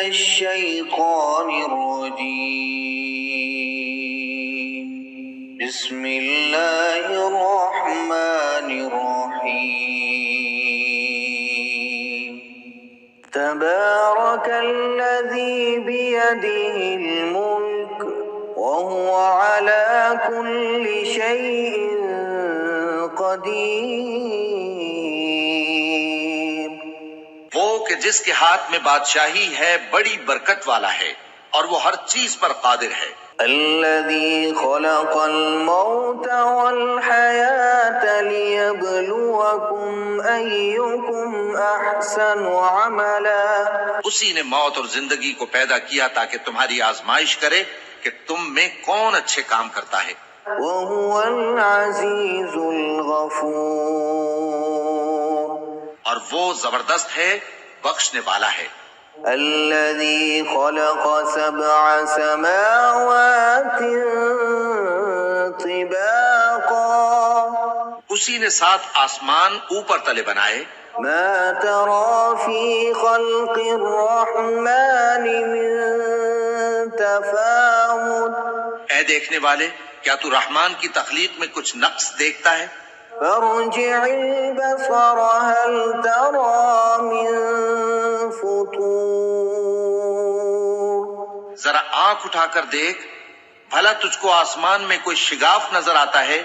الشيطان الرجيم. بسم الله الرحمن الرحيم. تبارك الذي بيده الملك وهو على كل شيء قدیر. وہ کہ جس کے ہاتھ میں بادشاہی ہے بڑی برکت والا ہے اور وہ ہر چیز پر قادر ہے. الذي خلق الموت والحياة ليبلوكم أيكم أحسن عملا. اسی نے موت اور زندگی کو پیدا کیا تاکہ تمہاری آزمائش کرے کہ تم میں کون اچھے کام کرتا ہے. وهو العزيز الغفور. اور وہ زبردست ہے، بخشنے والا ہے. الذي خلق 7 سماوات طباقا. اسی نے 7 آسمان اوپر تلے بنائے. ما ترى في خلق الرحمن من تفاوت. اے دیکھنے والے، کیا تو رحمان کی تخلیق میں کچھ نقص دیکھتا ہے؟ فارجع البصر هل ترى من فطور. ذرا آنکھ اٹھا کر دیکھ، بھلا تجھ کو آسمان میں کوئی شگاف نظر آتا ہے؟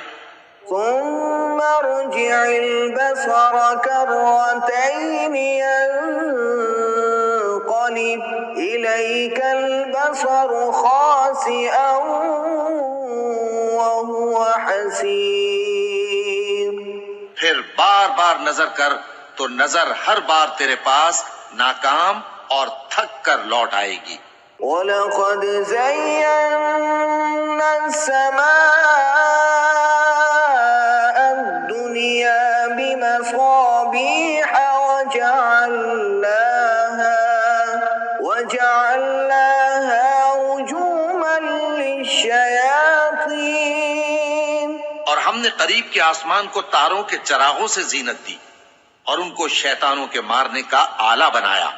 ثم ارجع البصر كرتين ينقلب إليك البصر خاسئا وهو حسير. پھر بار بار نظر کر تو نظر ہر بار تیرے پاس ناکام اور تھک کر لوٹ آئے گی. وَلَقَدْ زَيَّنَّا السَّمَاءَ الدُّنْيَا بِمَصَابِيحَ وَجَعَلْنَاهَا رُجُومًا لِلشَّيَاطِينِ. اور ہم نے قریب کے آسمان کو تاروں کے چراغوں سے زینت دی اور ان کو شیطانوں کے مارنے کا آلہ بنایا.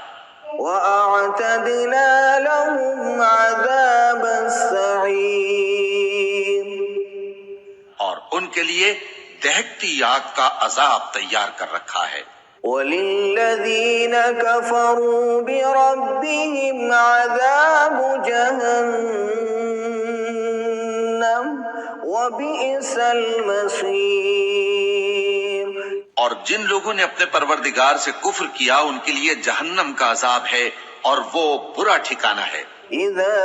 وَأَعْتَدْنَا لَهُمْ عَذَابَ السَّعِيرِ. اور ان کے لیے دہکتی آگ کا عذاب تیار کر رکھا ہے. وَلِلَّذِينَ كَفَرُوا بِرَبِّهِمْ عَذَابُ جَهَنَّمَ وَبِئْسَ الْمَصِيرُ. اور جن لوگوں نے اپنے پروردگار سے کفر کیا ان کے لیے جہنم کا عذاب ہے اور وہ برا ٹھکانہ ہے. إِذَا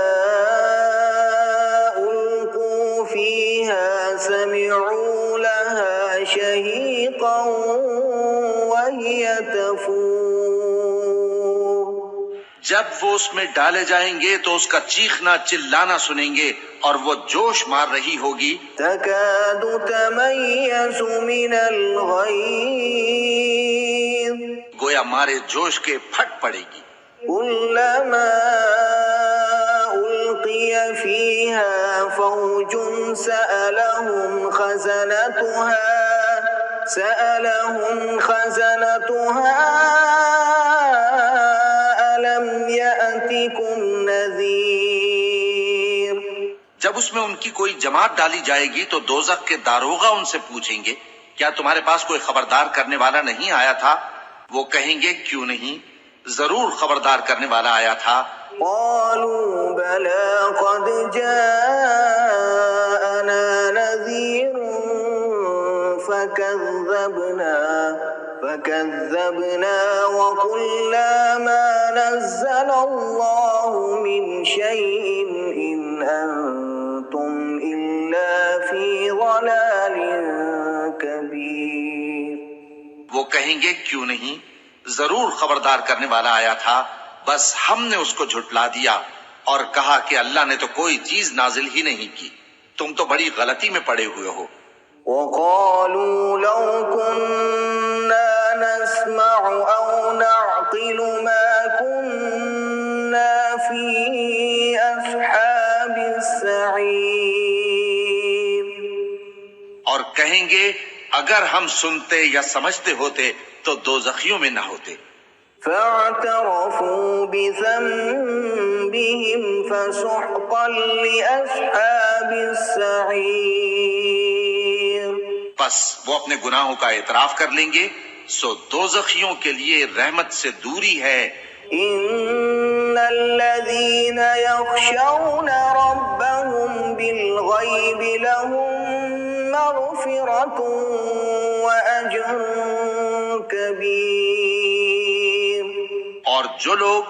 أُلْقُوا فِيهَا سَمِعُوا لَهَا شَهِيقًا وَهِيَ تَفُورُ. جب وہ اس میں ڈالے جائیں گے تو اس کا چیخنا چلانا سنیں گے اور وہ جوش مار رہی ہوگی. تَكَادُ تَمَيَّزُ مِنَ الْغَيْظِ. گویا مارے جوش کے پھٹ پڑے گی. كُلَّمَا أُلْقِيَ فِيهَا فَوْجٌ سَأَلَهُمْ خَزَنَتُهَا أَلَمْ يَأْتِكُمْ نَذِيرٌ. جب اس میں ان کی کوئی جماعت ڈالی جائے گی تو دوزخ کے داروغہ ان سے پوچھیں گے کیا تمہارے پاس کوئی خبردار کرنے والا نہیں آیا تھا؟ وہ کہیں گے کیوں نہیں، ضرور خبردار کرنے والا آیا تھا. قالوا بلى قد جاءنا نذير فكذبنا وقلنا ما نزل الله من شيء إن أنتم إلا في ضلال كبير. وہ کہیں گے کیوں نہیں، ضرور خبردار کرنے والا آیا تھا، بس ہم نے اس کو جھٹلا دیا اور کہا کہ اللہ نے تو کوئی چیز نازل ہی نہیں کی، تم تو بڑی غلطی میں پڑے ہوئے ہو. وقالوا لو كنا نسمع أو نعقل ما كنا في أصحاب السعير. اور کہیں گے اگر ہم سنتے یا سمجھتے ہوتے تو دوزخیوں میں نہ ہوتے. فاعترفوا بذنبهم فسحقا لأصحاب السعير. بس وہ اپنے گناہوں کا اعتراف کر لیں گے، سو دوزخیوں کے لیے رحمت سے دوری ہے۔ إن الذين يخشون ربهم بالغيب لهم مغفرة وأجر كبير. اور جو لوگ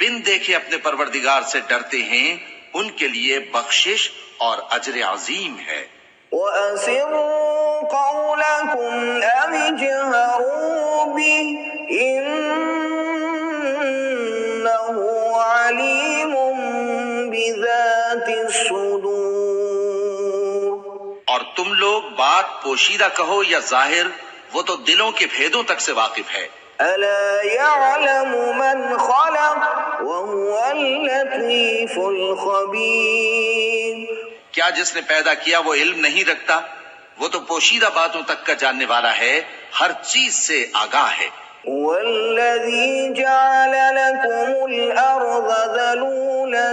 بن دیکھے اپنے پروردگار سے ڈرتے ہیں ان کے لیے بخشش اور اجر عظیم ہے۔ وأسروا قولكم أو اجهروا به إنه عليم بذات الصدور. اور تم لوگ بات پوشیدہ کہو یا ظاہر، وہ تو دلوں کے بھیدوں تک سے واقف ہے۔ ألا يعلم من خلق وهو اللطيف الخبير. کیا جس نے پیدا کیا وہ علم نہیں رکھتا؟ وہ تو پوشیدہ باتوں تک کا جاننے والا ہے، ہر چیز سے آگاہ ہے۔ والذي جعل لكم الأرض ذلولا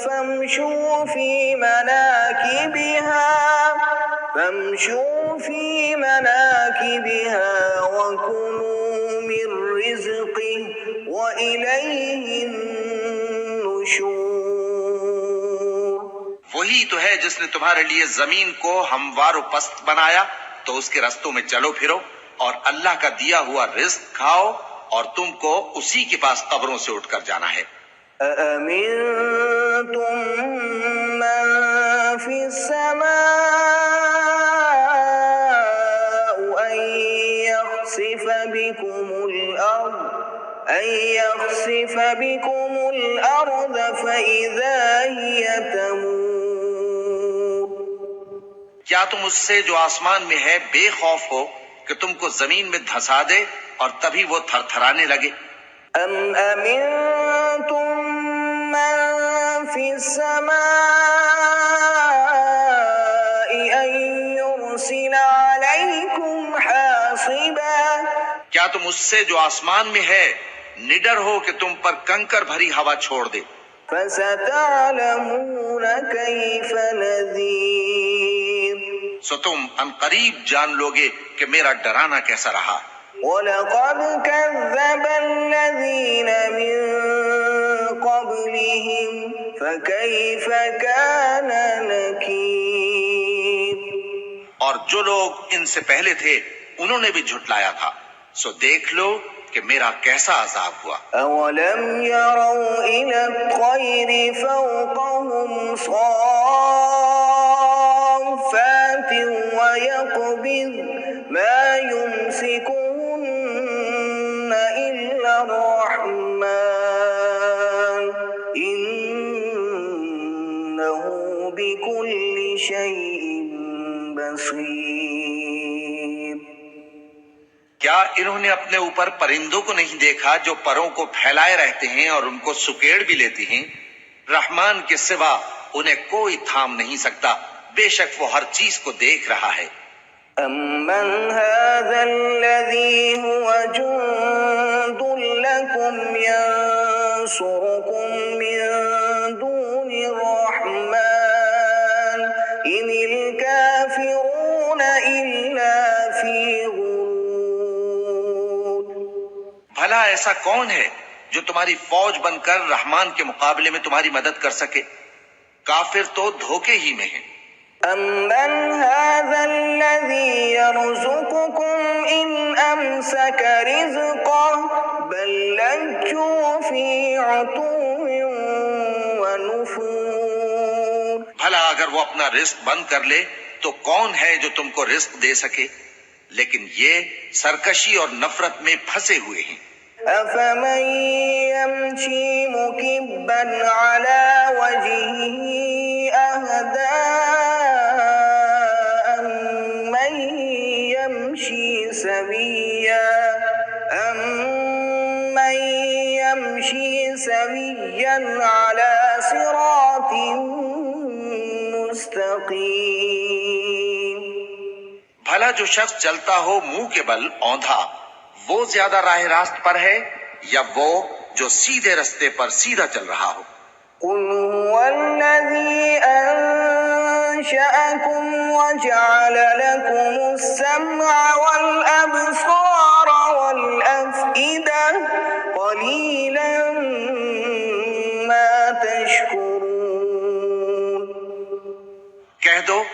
فامشوا في مناكبها وكلوا من رزقه وإليه النشور. وہی تو ہے جس نے تمہارے لیے زمین کو ہموار و پست بنایا، تو اس کے رستوں میں چلو پھرو اور اللہ کا دیا ہوا رزق کھاؤ، اور تم کو اسی کے پاس قبروں سے اٹھ کر جانا ہے۔ أأمنتم من في السماء أن يخسف بكم الأرض فإذا هي تمور. کیا تم اس سے جو آسمان میں ہے بے خوف ہو کہ تم کو زمین میں دھسا دے اور تبھی وہ تھر تھرانے لگے؟ أم أمنتم من في السماء أن يرسل عليكم حاصبا. کیا تم اس سے جو آسمان میں ہے نڈر ہو کہ تم پر کنکر بھری ہوا چھوڑ دے؟ فستعلمون كيف نذير. سو تم ان قریب جان لوگے کہ میرا ڈرانا کیسا رہا۔ وَلَقَدْ كَذَّبَ الَّذِينَ مِن قَبْلِهِمْ فَكَيْفَ كَانَ نَكِيرِ. اور جو لوگ ان سے پہلے تھے انہوں نے بھی جھٹلایا تھا، سو دیکھ لو کہ میرا کیسا عذاب ہوا۔ أَوَلَمْ يَرَوْا إِلَى الطَّيْرِ فَوْقَهُمْ صَافَّاتٍ وَيَقْبِضْنَ مَا يُمْسِكُهُنَّ إِلَّا الرَّحْمَنُ إِنَّهُ بِكُلِّ شَيْءٍ بَصِيرٌ. کیا انہوں نے اپنے اوپر پرندوں کو نہیں دیکھا جو پروں کو پھیلائے رہتے ہیں اور ان کو سکیڑ بھی لیتی ہیں؟ رحمان کے سوا انہیں کوئی تھام نہیں سکتا، بے شک وہ ہر چیز کو دیکھ رہا ہے۔ أَمَّنْ هَذَا الَّذِي هُوَ جُندٌ لَكُمْ يَنصُرُكُم مِّن دُونِ الرَّحْمَنِ إِنِ الْكَافِرُونَ إِلَّا فِي غُرُورٍ. بھلا ایسا کون ہے جو تمہاری فوج بن کر رحمان کے مقابلے میں تمہاری مدد کر سکے؟ کافر تو دھوکے ہی میں ہیں۔ أَمَّنْ هَذَا الَّذِي يَرْزُقُكُمْ إِنْ أَمْسَكَ رِزْقَهُ بَل لَّجُّوا فِي عُتُوٍّ وَنُفُورٍ. بھلا اگر وہ اپنا رزق بند کر لے تو کون ہے جو تم کو رزق دے سکے؟ لیکن یہ سرکشی اور نفرت میں پھنسے ہوئے ہیں۔ أَفَمَن يَمْشِي مُكِبًّا عَلَى وَجْهِهِ أَهْدَىٰ أَمَّن يَمْشِي سَوِيًّا عَلَى صِرَاطٍ مُّسْتَقِيمٍ. بھلا جو شخص چلتا ہو منہ کے بل اوندھا، وہ زیادہ راہ راست پر ہے یا وہ جو سیدھے رستے پر سیدھا چل رہا ہو؟ قل هو الذي أنشأكم وجعل لكم السمع والأبصار والأفئدة قليلا ما تشكرون۔ کہہ دو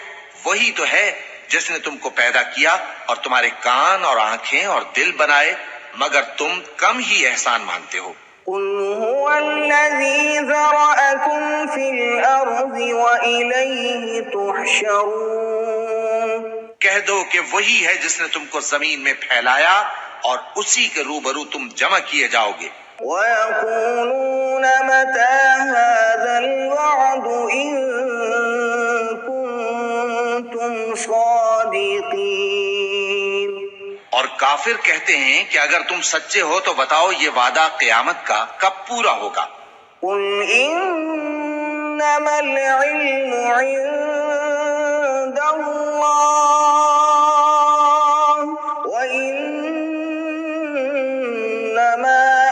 وہی تو ہے جس نے تم کو پیدا کیا اور تمہارے کان اور آنکھیں اور دل بنائے، مگر تم کم ہی احسان مانتے ہو۔ قل هو الذي ذرأكم في الأرض وإليه تحشرون۔ کہہ دو کہ وہی ہے جس نے تم کو زمین میں پھیلایا اور اسی کے روبرو تم جمع کیے جاؤ گے۔ ويقولون متى هذا الوعد إن كنتم صادقين۔ اور کافر کہتے ہیں کہ اگر تم سچے ہو تو بتاؤ یہ وعدہ قیامت کا کب پورا ہوگا؟ قل إنما العلم عند الله وإنما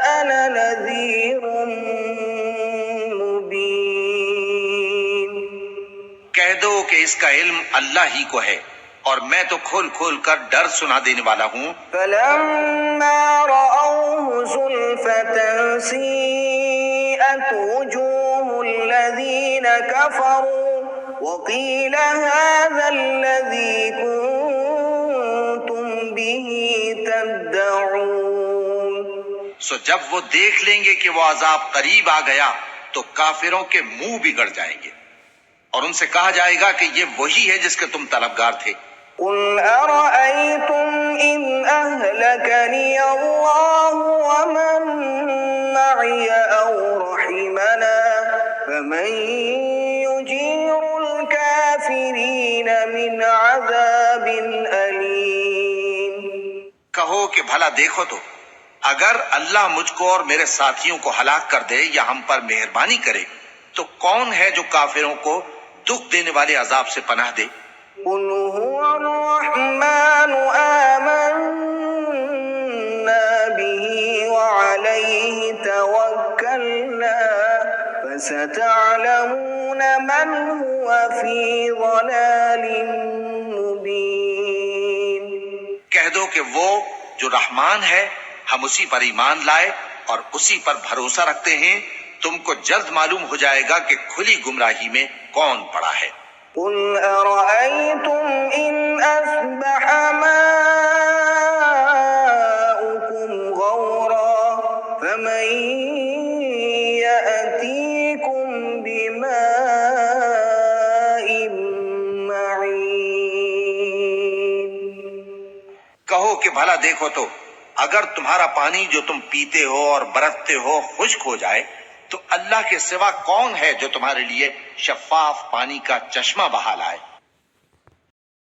أنا نذير مبين۔ کہہ دو کہ اس کا علم اللہ ہی کو ہے اور میں تو کھول کھول کر ڈر سنا دینے والا ہوں۔ فلما رأوه زلفة سيئت وجوه الذين كفروا وقيل هذا الذي كنتم به تدعون۔ سو جب وہ دیکھ لیں گے کہ وہ عذاب قریب آ گیا تو کافروں کے منہ بگڑ جائیں گے اور ان سے کہا جائے گا کہ یہ وہی ہے جس کے تم طلبگار تھے۔ قل أرأيتم إن أهلكني الله ومن معي أو رحمنا فمن يجير الكافرين من عذاب أليم۔ کہو کہ بھلا دیکھو تو اگر اللہ مجھ کو اور میرے ساتھیوں کو ہلاک کر دے یا ہم پر مہربانی کرے تو کون ہے جو کافروں کو دکھ دینے والے عذاب سے پناہ دے؟ قل هو الرحمن آمنا به وعليه توكلنا فستعلمون من هو في ضلال مبين۔ کہہ دو کہ وہ جو رحمان ہے ہم اسی پر ایمان لائے اور اسی پر بھروسہ رکھتے ہیں، تم کو جلد معلوم ہو جائے گا کہ کھلی گمراہی میں کون پڑا ہے۔ قل أرأيتم إن أصبح ماؤكم غورا فمن يأتيكم بماء معين۔ کہو کہ بھلا دیکھو تو اگر تمہارا پانی جو تم پیتے ہو اور برتتے ہو خشک ہو جائے تو اللہ کے سوا کون ہے جو تمہارے لیے شفاف پانی کا چشمہ بہا لائے؟